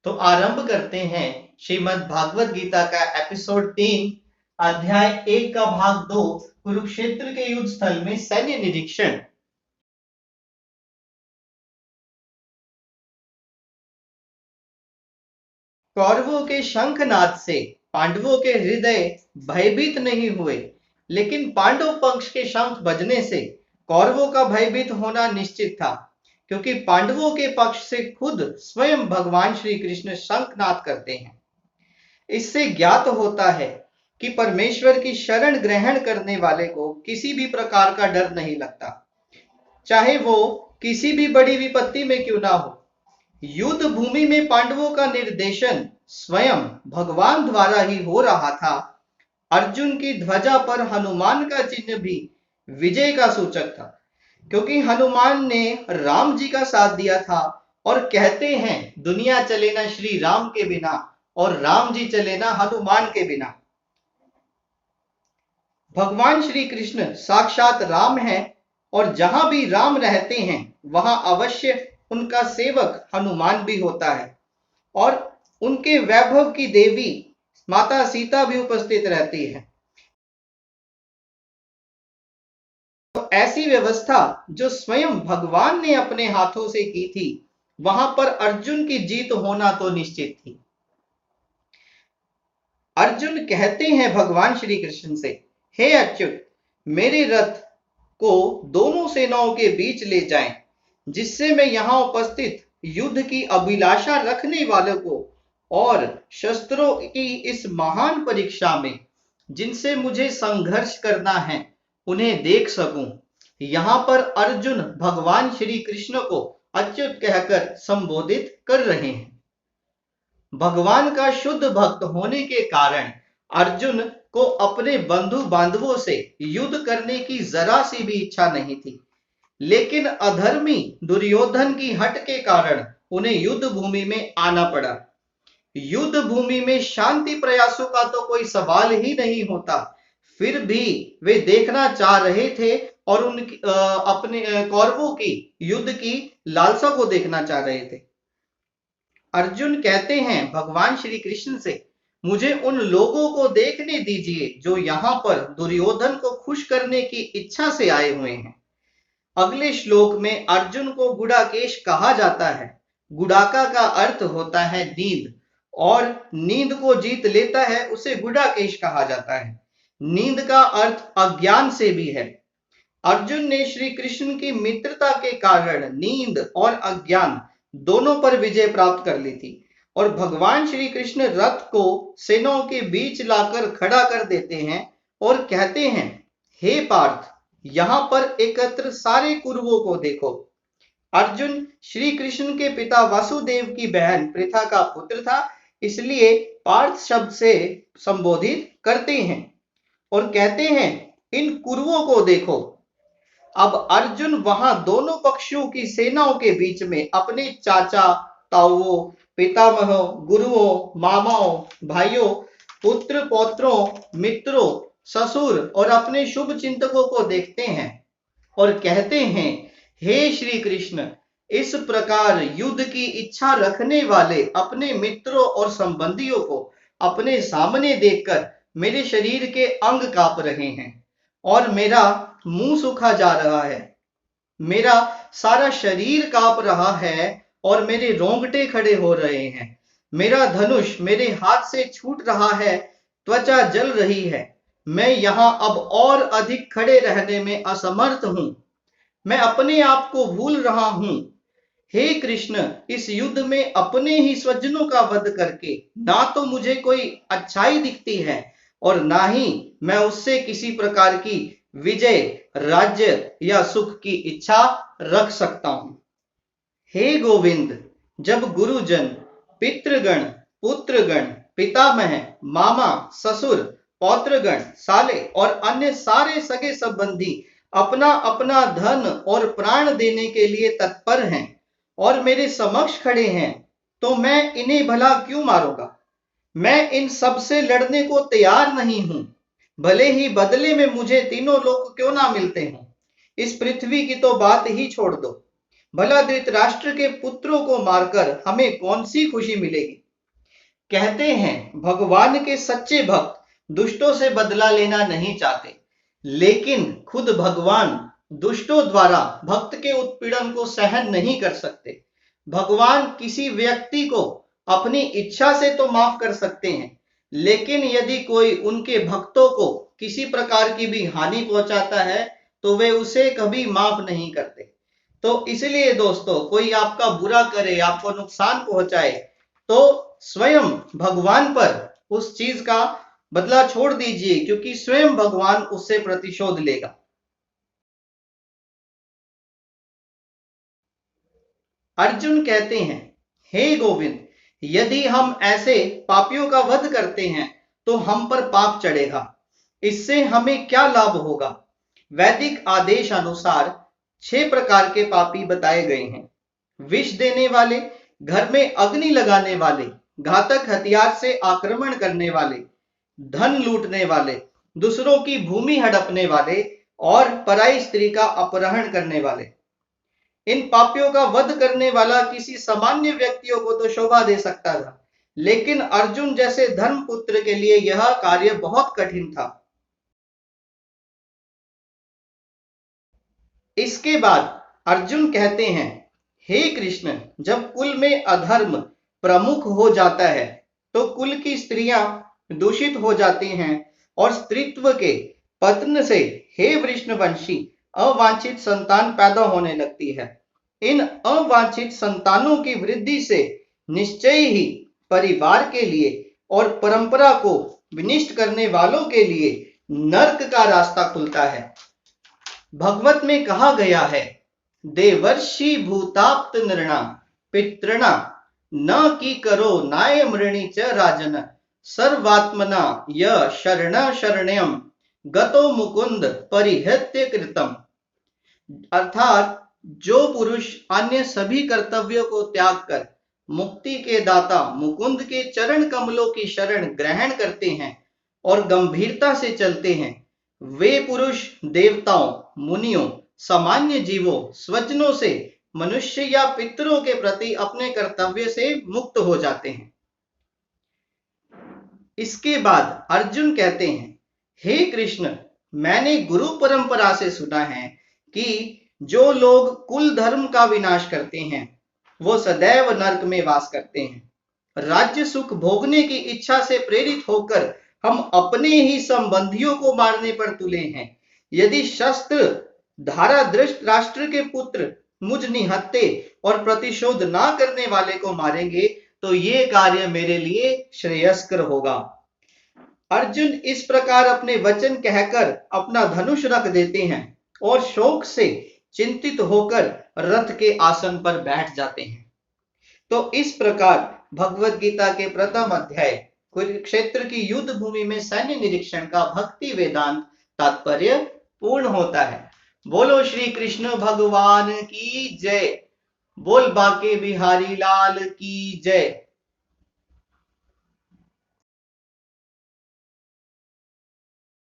तो आरंभ करते हैं श्रीमद् भागवत गीता का एपिसोड 3 अध्याय 1 का भाग 2 कुरुक्षेत्र के युद्ध स्थल में सैन्य निरीक्षण। कौरवों के शंखनाद से पांडवों के हृदय भयभीत नहीं हुए, लेकिन पांडव पक्ष के शंख बजने से कौरवों का भयभीत होना निश्चित था, क्योंकि पांडवों के पक्ष से खुद स्वयं भगवान श्री कृष्ण शंखनाद करते हैं। इससे ज्ञात होता है कि परमेश्वर की शरण ग्रहण करने वाले को किसी भी प्रकार का डर नहीं लगता, चाहे वो किसी भी बड़ी विपत्ति में क्यों ना हो। युद्ध भूमि में पांडवों का निर्देशन स्वयं भगवान द्वारा ही हो रहा था। अर्जुन की ध्वजा पर हनुमान का चिन्ह भी विजय का सूचक था, क्योंकि हनुमान ने राम जी का साथ दिया था और कहते हैं दुनिया चले ना श्री राम के बिना और राम जी चले ना हनुमान के बिना। भगवान श्री कृष्ण साक्षात राम है और जहां भी राम रहते हैं वहां अवश्य उनका सेवक हनुमान भी होता है और उनके वैभव की देवी माता सीता भी उपस्थित रहती है। तो ऐसी व्यवस्था जो स्वयं भगवान ने अपने हाथों से की थी, वहां पर अर्जुन की जीत होना तो निश्चित थी। अर्जुन कहते हैं भगवान श्री कृष्ण से, हे अच्युत, मेरे रथ को दोनों सेनाओं के बीच ले जाएं, जिससे मैं यहां उपस्थित युद्ध की अभिलाषा रखने वालों को और शस्त्रों की इस महान परीक्षा में जिनसे मुझे संघर्ष करना है उन्हें देख सकूं। यहां पर अर्जुन भगवान श्री कृष्ण को अच्युत कहकर संबोधित कर रहे हैं। भगवान का शुद्ध भक्त होने के कारण अर्जुन को अपने बंधु बांधवों से युद्ध करने की जरा सी भी इच्छा नहीं थी, लेकिन अधर्मी दुर्योधन की हट के कारण उन्हें युद्ध भूमि में आना पड़ा। युद्ध भूमि में शांति प्रयासों का तो कोई सवाल ही नहीं होता, फिर भी वे देखना चाह रहे थे और उनकी अपने कौरवों की युद्ध की लालसा को देखना चाह रहे थे। अर्जुन कहते हैं भगवान श्री कृष्ण से, मुझे उन लोगों को देखने दीजिए जो यहां पर दुर्योधन को खुश करने की इच्छा से आए हुए हैं। अगले श्लोक में अर्जुन को गुडाकेश कहा जाता है। गुडाका का अर्थ होता है नींद, और नींद को जीत लेता है उसे गुडाकेश कहा जाता है। नींद का अर्थ अज्ञान से भी है। अर्जुन ने श्री कृष्ण की मित्रता के कारण नींद और अज्ञान दोनों पर विजय प्राप्त कर ली थी, और भगवान श्री कृष्ण रथ को सेनाओं के बीच लाकर खड़ा कर देते हैं और कहते हैं, हे पार्थ, यहां पर एकत्र सारे कुरुओं को देखो। अर्जुन श्री कृष्ण के पिता वासुदेव की बहन पृथा का पुत्र था, इसलिए पार्थ शब्द से संबोधित करते हैं और कहते हैं, इन कुरुओं को देखो। अब अर्जुन वहां दोनों पक्षों की सेनाओं के बीच में अपने चाचा, ताऊओं, पितामहों, गुरुओं, मामाओं, भाइयों, पुत्र पौत्रों, मित्रों, ससुर और अपने शुभ चिंतकों को देखते हैं और कहते हैं, हे श्री कृष्ण, इस प्रकार युद्ध की इच्छा रखने वाले अपने मित्रों और संबंधियों को अपने सामने देखकर मेरे शरीर के अंग कांप रहे हैं और मेरा मुंह सूखा जा रहा है। मेरा सारा शरीर कांप रहा है और मेरे रोंगटे खड़े हो रहे हैं। मेरा धनुष मेरे हाथ से छूट रहा है, त्वचा जल रही है। मैं यहां अब और अधिक खड़े रहने में असमर्थ हूं। मैं अपने आप को भूल रहा हूं। हे कृष्ण, इस युद्ध में अपने ही स्वजनों का वध करके ना तो मुझे कोई अच्छाई दिखती है और ना ही मैं उससे किसी प्रकार की विजय, राज्य या सुख की इच्छा रख सकता हूं। हे गोविंद, जब गुरुजन, पितृगण, पुत्रगण, पितामह, मामा, ससुर, पौत्रगण, साले और अन्य सारे सगे संबंधी अपना अपना धन और प्राण देने के लिए तत्पर हैं और मेरे समक्ष खड़े हैं, तो मैं इन्हें भला क्यों मारूंगा? मैं इन सब से लड़ने को तैयार नहीं हूं, भले ही बदले में मुझे तीनों लोग क्यों ना मिलते हों। इस पृथ्वी की तो बात ही छोड़ दो, भला धृतराष्ट्र के पुत्रों को मारकर हमें कौन सी खुशी मिलेगी? कहते हैं भगवान के सच्चे भक्त दुष्टों से बदला लेना नहीं चाहते, लेकिन खुद भगवान दुष्टों द्वारा भक्त के उत्पीड़न को सहन नहीं कर सकते। भगवान किसी व्यक्ति को अपनी इच्छा से तो माफ कर सकते हैं, लेकिन यदि कोई उनके भक्तों को किसी प्रकार की भी हानि पहुंचाता है तो वे उसे कभी माफ नहीं करते। तो इसलिए दोस्तों, कोई आपका बुरा करे, आपको नुकसान पहुंचाए, तो स्वयं भगवान पर उस चीज का बदला छोड़ दीजिए, क्योंकि स्वयं भगवान उससे प्रतिशोध लेगा। अर्जुन कहते हैं, हे गोविंद, यदि हम ऐसे पापियों का वध करते हैं तो हम पर पाप चढ़ेगा, इससे हमें क्या लाभ होगा? वैदिक आदेश अनुसार 6 प्रकार के पापी बताए गए हैं। विष देने वाले, घर में अग्नि लगाने वाले, घातक हथियार से आक्रमण करने वाले, धन लूटने वाले, दूसरों की भूमि हड़पने वाले और पराई स्त्री का अपहरण करने वाले। इन पापियों का वध करने वाला किसी सामान्य व्यक्तियों को तो शोभा दे सकता था, लेकिन अर्जुन जैसे धर्मपुत्र के लिए यह कार्य बहुत कठिन था। इसके बाद अर्जुन कहते हैं, हे कृष्ण, जब कुल में अधर्म प्रमुख हो जाता है तो कुल की स्त्रियां दूषित हो जाती हैं और स्त्रीत्व के पतन से, हे वृषणवंशी, अवांछित संतान पैदा होने लगती है। इन अवांछित संतानों की वृद्धि से निश्चय ही परिवार के लिए और परंपरा को विनिष्ट करने वालों के लिए नरक का रास्ता खुलता है। भगवत में कहा गया है, देवर्षि भूताप्त नृणा पितृणा न की करो नाय मृणी च राजन सर्वात्मना य शरण शरण्यम गतो मुकुंद परिहत्य कृतम। अर्थात जो पुरुष अन्य सभी कर्तव्यों को त्याग कर मुक्ति के दाता मुकुंद के चरण कमलों की शरण ग्रहण करते हैं और गंभीरता से चलते हैं, वे पुरुष देवताओं, मुनियों, सामान्य जीवों, स्वजनों से, मनुष्य या पितरों के प्रति अपने कर्तव्य से मुक्त हो जाते हैं। इसके बाद अर्जुन कहते हैं, हे कृष्ण, मैंने गुरु परंपरा से सुना है कि जो लोग कुल धर्म का विनाश करते हैं वो सदैव नरक में वास करते हैं। राज्य सुख भोगने की इच्छा से प्रेरित होकर हम अपने ही संबंधियों को मारने पर तुले हैं। यदि शस्त्र धारा धृतराष्ट्र के पुत्र मुझ निहत्ते और प्रतिशोध ना करने वाले को मारेंगे तो ये कार्य मेरे लिए श्रेयस्कर होगा। अर्जुन इस प्रकार अपने वचन कहकर अपना धनुष रख देते हैं और शोक से चिंतित होकर रथ के आसन पर बैठ जाते हैं। तो इस प्रकार भगवत गीता के प्रथम अध्याय कुरुक्षेत्र की युद्ध भूमि में सैन्य निरीक्षण का भक्ति वेदांत तात्पर्य पूर्ण होता है। बोलो श्री कृष्ण भगवान की जय। बोल बाके बिहारी लाल की जय।